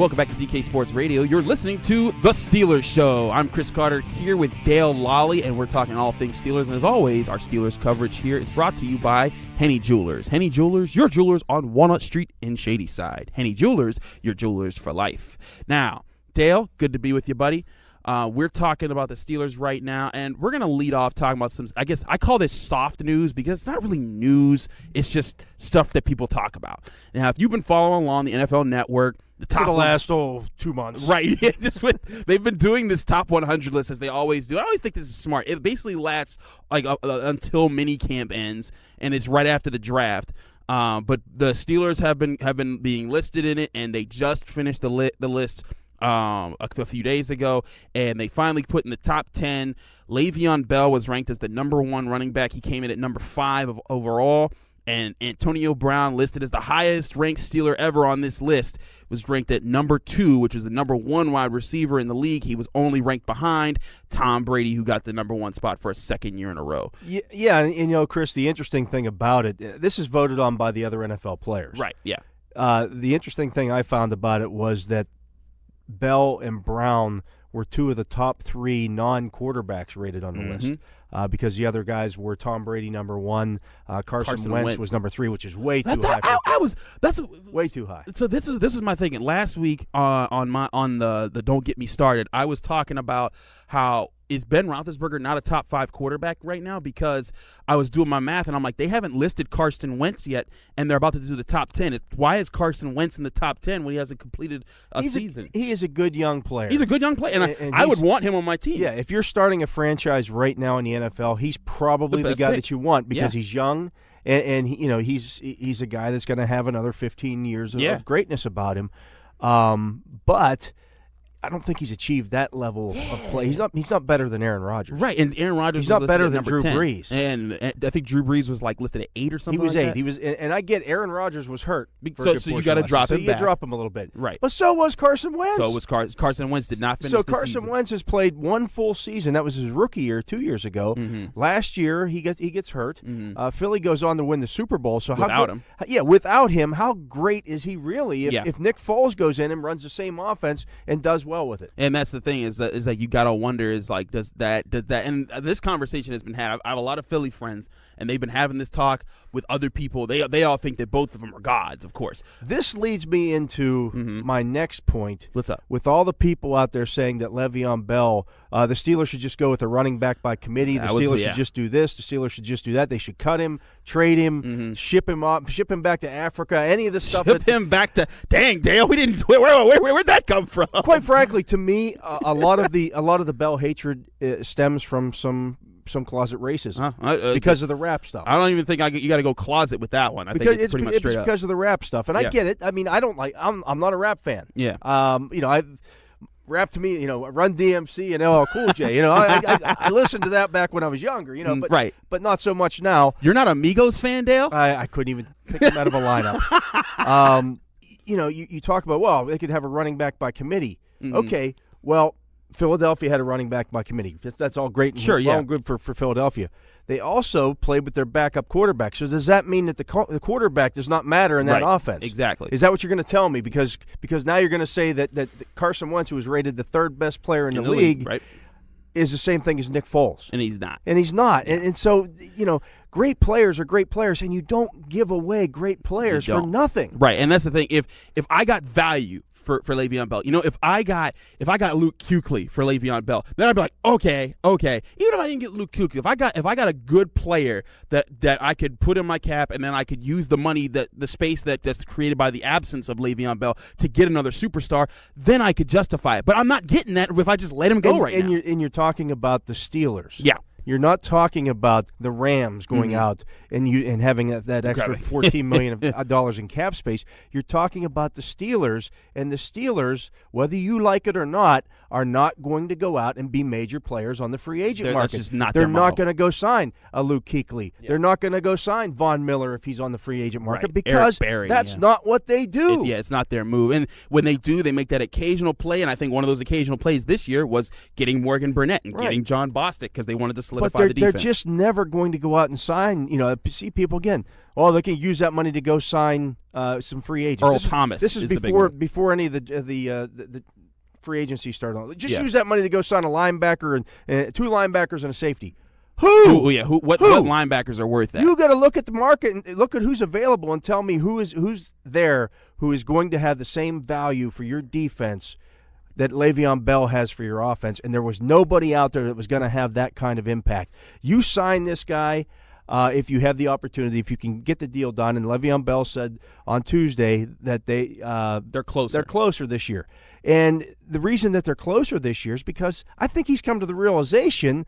Welcome back to DK Sports Radio. You're listening to The Steelers Show. I'm Chris Carter here with Dale Lolley, and we're talking all things Steelers. And as always, our Steelers coverage here is brought to you by Henny Jewelers. Henny Jewelers, your jewelers on Walnut Street in Shadyside. Henny Jewelers, your jewelers for life. Now, Dale, good to be with you, buddy. We're talking about the Steelers right now, and we're going to lead off talking about some, I guess I call this soft news because it's not really news. It's just stuff that people talk about. Now, if you've been following along the NFL Network, the top for the last 2 months. Right. They've been doing this top 100 list as they always do. I always think this is smart. It basically lasts like until mini camp ends, and it's right after the draft. But the Steelers have been being listed in it, and they just finished the list a few days ago, and they finally put in the top 10. Le'Veon Bell was ranked as the number 1 running back. He came in at number 5 overall, and Antonio Brown, listed as the highest ranked Steeler ever on this list, was ranked at number 2, which was the number 1 wide receiver in the league. He was only ranked behind Tom Brady, who got the number 1 spot for a second year in a row. Yeah, and you know, Chris, the interesting thing about it, this is voted on by the other NFL players. Right, yeah. The interesting thing I found about it was that Bell and Brown were 2 of the top 3 non-quarterbacks rated on the list, because the other guys were Tom Brady number 1, Carson Wentz was number 3, which is way too high. That's way too high. So this is my thinking. Last week on the Don't Get Me Started, I was talking about how is Ben Roethlisberger not a top 5 quarterback right now, because I was doing my math and I'm like, they haven't listed Carson Wentz yet, and they're about to do the top 10. Why is Carson Wentz in the top 10 when he hasn't completed a season? He is a good young player. He's a good young player, and I would want him on my team. Yeah, if you're starting a franchise right now in the NFL, he's probably the guy that you want, because he's young, and he, you know, he's a guy that's going to have another 15 years of greatness about him. But I don't think he's achieved that level of play. He's not better than Aaron Rodgers. Right, and Aaron Rodgers he's not better than number Drew 10. Brees. And I think Drew Brees was like listed at 8 or something. He was like 8. That. He was, and I get Aaron Rodgers was hurt. So you got to drop him. So you drop him a little bit. Right. But so was Carson Wentz. So was Carson Wentz did not finish. So the Carson season. Wentz has played 1 full season. That was his rookie year 2 years ago. Last year he gets hurt. Philly goes on to win the Super Bowl. So without him, how great is he really? If Nick Foles goes in and runs the same offense and does well with it. And that's the thing is that you gotta wonder is like does that and this conversation has been had. I have a lot of Philly friends, and they've been having this talk with other people. They all think that both of them are gods, of course. This leads me into my next point. What's up? With all the people out there saying that Le'Veon Bell, the Steelers should just go with a running back by committee. The Steelers should just do this. The Steelers should just do that. They should cut him, trade him, ship him back to Africa. Any of the stuff. Ship him back to. Dang, Dale, we didn't. Where'd that come from? Quite frankly, to me, a lot of the Bell hatred stems from some closet racism because of the rap stuff. I don't even think you got to go closet with that one. I think it's pretty much straight up. Because of the rap stuff, and I get it. I mean, I don't like. I'm not a rap fan. Yeah. Rap to me, Run DMC and LL Cool J. I listened to that back when I was younger. But not so much now. You're not a Migos fan, Dale? I couldn't even pick them out of a lineup. You talk about, well, they could have a running back by committee. Okay, well, Philadelphia had a running back by committee. That's all great and good for Philadelphia. They also played with their backup quarterback. So does that mean that the quarterback does not matter in that offense? Exactly. Is that what you're going to tell me? Because now you're going to say that Carson Wentz, who was rated the 3rd best player in the league, right, is the same thing as Nick Foles. And he's not. And so, great players are great players, and you don't give away great players for nothing. Right, and that's the thing. If I got value for Le'Veon Bell, if I got Luke Kuechly for Le'Veon Bell, then I'd be like, okay. Even if I didn't get Luke Kuechly, if I got a good player that I could put in my cap, and then I could use the money, the space that's created by the absence of Le'Veon Bell to get another superstar, then I could justify it. But I'm not getting that if I just let him go now. And you're talking about the Steelers. Yeah. You're not talking about the Rams going out and having that extra $14 million in cap space. You're talking about the Steelers, and the Steelers, whether you like it or not, are not going to go out and be major players on the free agent market. That's just not They're their model. not going to go sign a Luke Kuechly. Yeah. They're not going to go sign Von Miller if he's on the free agent market because that's not what they do. It's not their move. And when they do, they make that occasional play, and I think one of those occasional plays this year was getting Morgan Burnett and getting John Bostic because they wanted to solidify the defense. They're just never going to go out and sign. See people again. Oh, they can use that money to go sign some free agents. Earl Thomas. This is before any of the free agency started. Just use that money to go sign a linebacker and 2 linebackers and a safety. Who? What linebackers are worth that? You got to look at the market and look at who's available and tell me who's there who is going to have the same value for your defense that Le'Veon Bell has for your offense. And there was nobody out there that was going to have that kind of impact. You sign this guy if you have the opportunity, if you can get the deal done. And Le'Veon Bell said on Tuesday that they're closer. They're closer this year. And the reason that they're closer this year is because I think he's come to the realization,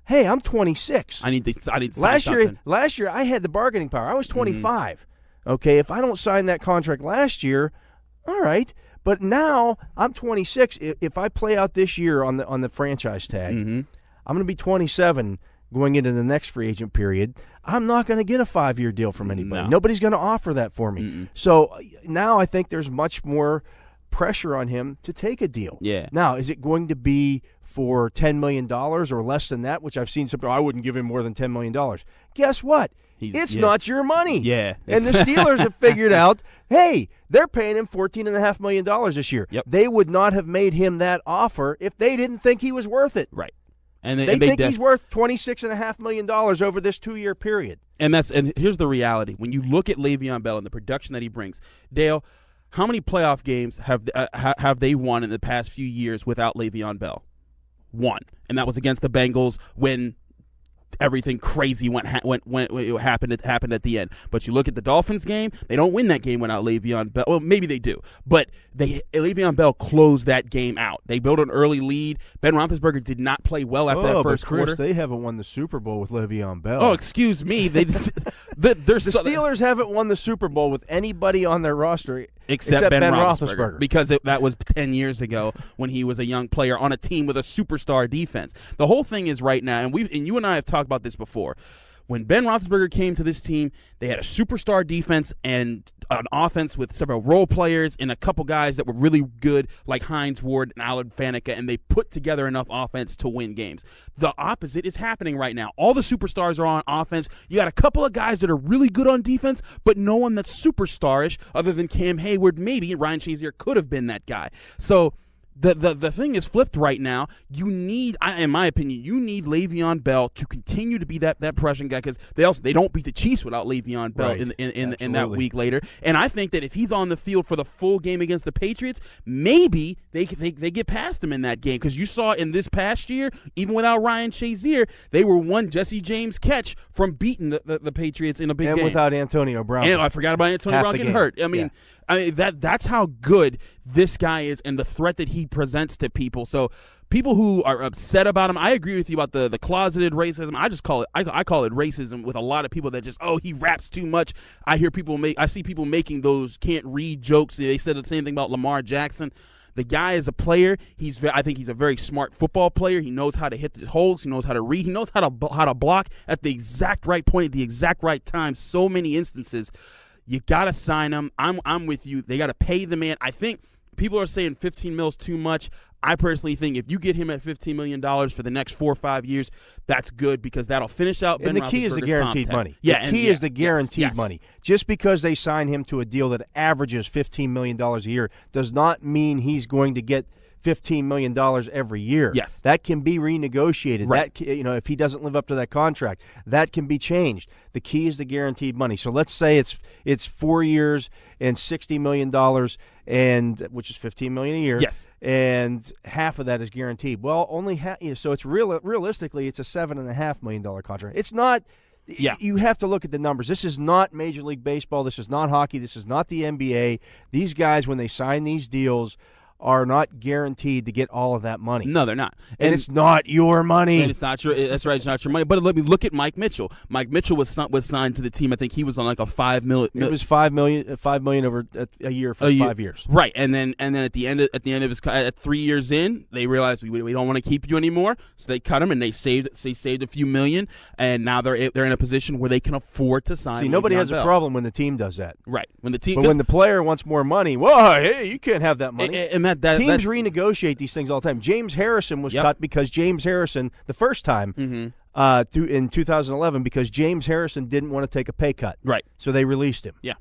hey, I'm 26. I need to sign something. Last year I had the bargaining power. I was 25. Okay, if I don't sign that contract last year, all right. But now I'm 26. If I play out this year on the franchise tag, I'm going to be 27 going into the next free agent period. I'm not going to get a 5-year deal from anybody. No. Nobody's going to offer that for me. So now I think there's much more pressure on him to take a deal. Yeah. Now, is it going to be for $10 million or less than that, which I've seen some, I wouldn't give him more than $10 million. Guess what? It's not your money. Yeah. And the Steelers have figured out, hey, they're paying him $14.5 million this year. Yep. They would not have made him that offer if they didn't think he was worth it. Right. And they think he's worth $26.5 million over this 2-year period. And here's the reality. When you look at Le'Veon Bell and the production that he brings, Dale, how many playoff games have they won in the past few years without Le'Veon Bell? 1, and that was against the Bengals when everything crazy happened at the end. But you look at the Dolphins game, they don't win that game without Le'Veon Bell. Well, maybe they do, but Le'Veon Bell closed that game out. They built an early lead. Ben Roethlisberger did not play well after that first quarter. They haven't won the Super Bowl with Le'Veon Bell. Oh, excuse me. The Steelers haven't won the Super Bowl with anybody on their roster except Ben Roethlisberger. Because that was 10 years ago when he was a young player on a team with a superstar defense. The whole thing is right now, and you and I have talked about this before. When Ben Roethlisberger came to this team, they had a superstar defense and an offense with several role players and a couple guys that were really good, like Hines Ward and Alan Faneca, and they put together enough offense to win games. The opposite is happening right now. All the superstars are on offense. You got a couple of guys that are really good on defense, but no one that's superstarish other than Cam Hayward, maybe, and Ryan Shazier could have been that guy. So the thing is flipped right now. You need, in my opinion, Le'Veon Bell to continue to be that pressure guy, because they don't beat the Chiefs without Le'Veon Bell in that week later. And I think that if he's on the field for the full game against the Patriots, maybe they get past him in that game, because you saw in this past year, even without Ryan Shazier, they were one Jesse James catch from beating the Patriots in a big game. And without Antonio Brown. And I forgot about Antonio Brown getting hurt. I mean, that's how good this guy is and the threat that he presents to people. So people who are upset about him, I agree with you about the closeted racism. I just call it I call it racism with a lot of people that just, he raps too much. I see people making those can't read jokes. They said the same thing about Lamar Jackson. The guy is a player. I think he's a very smart football player. He knows how to hit the holes. He knows how to read. He knows how to block at the exact right point at the exact right time. So many instances. You got to sign him. I'm with you. They got to pay the man. I think people are saying $15 million is too much. I personally think if you get him at $15 million for the next 4 or 5 years, that's good, because that'll finish out Ben Roethlisberger's And the key is the guaranteed money. Yeah, the key is the guaranteed money. Just because they sign him to a deal that averages $15 million a year does not mean he's going to get $15 million every year. Yes. That can be renegotiated. Right. That, if he doesn't live up to that contract, that can be changed. The key is the guaranteed money. So let's say it's 4 years and $60 million, which is $15 million a year. Yes. And half of that is guaranteed. Well, only half. So it's realistically, it's a $7.5 million contract. It's not. Yeah. You have to look at the numbers. This is not Major League Baseball. This is not hockey. This is not the NBA. These guys, when they sign these deals, are not guaranteed to get all of that money. No, they're not. And it's not your money. And it's not your. That's right. It's not your money. But let me look at Mike Mitchell. Mike Mitchell was signed to the team. I think he was on like a $5 million. It was $5 million over a year for 5 years. Right. And then at the end of his 3 years in, they realized we don't want to keep you anymore. So they cut him, and they saved a few million. And now they're in a position where they can afford to sign. See, nobody has a problem when the team does that. Right. When the player wants more money, well, hey, you can't have that money. And teams renegotiate these things all the time. James Harrison was cut because James Harrison, the first time, in 2011 because James Harrison didn't want to take a pay cut. Right. So they released him. Yeah.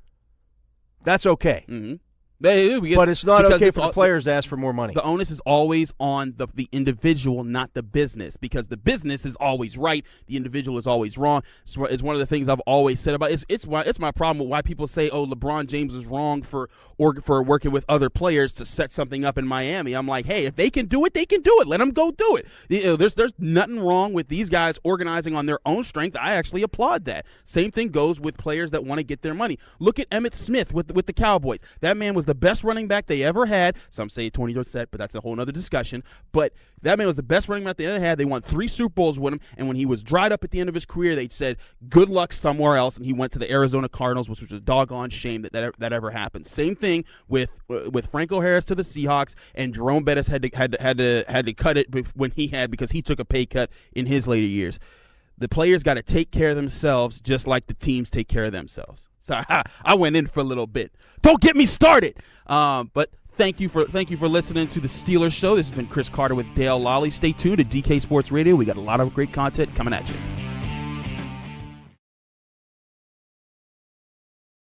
That's okay. Mm-hmm. But it's not okay for the players to ask for more money. The onus is always on the individual, not the business, because the business is always right. The individual is always wrong. It's one of the things I've always said about it. It's my problem with why people say, oh, LeBron James is wrong for working with other players to set something up in Miami. I'm like, hey, if they can do it, they can do it. Let them go do it. There's nothing wrong with these guys organizing on their own strength. I actually applaud that. Same thing goes with players that want to get their money. Look at Emmitt Smith with the Cowboys. That man was the best running back they ever had. Some say Tony Dorsett, but that's a whole other discussion. But that man was the best running back they ever had. They won 3 Super Bowls with him, and when he was dried up at the end of his career, they said, good luck somewhere else, and he went to the Arizona Cardinals, which was a doggone shame that ever happened. Same thing with Franco Harris to the Seahawks, and Jerome Bettis had to cut it because he took a pay cut in his later years. The players got to take care of themselves just like the teams take care of themselves. So I went in for a little bit. Don't get me started. But thank you for listening to the Steelers Show. This has been Chris Carter with Dale Lolley. Stay tuned to DK Sports Radio. We got a lot of great content coming at you.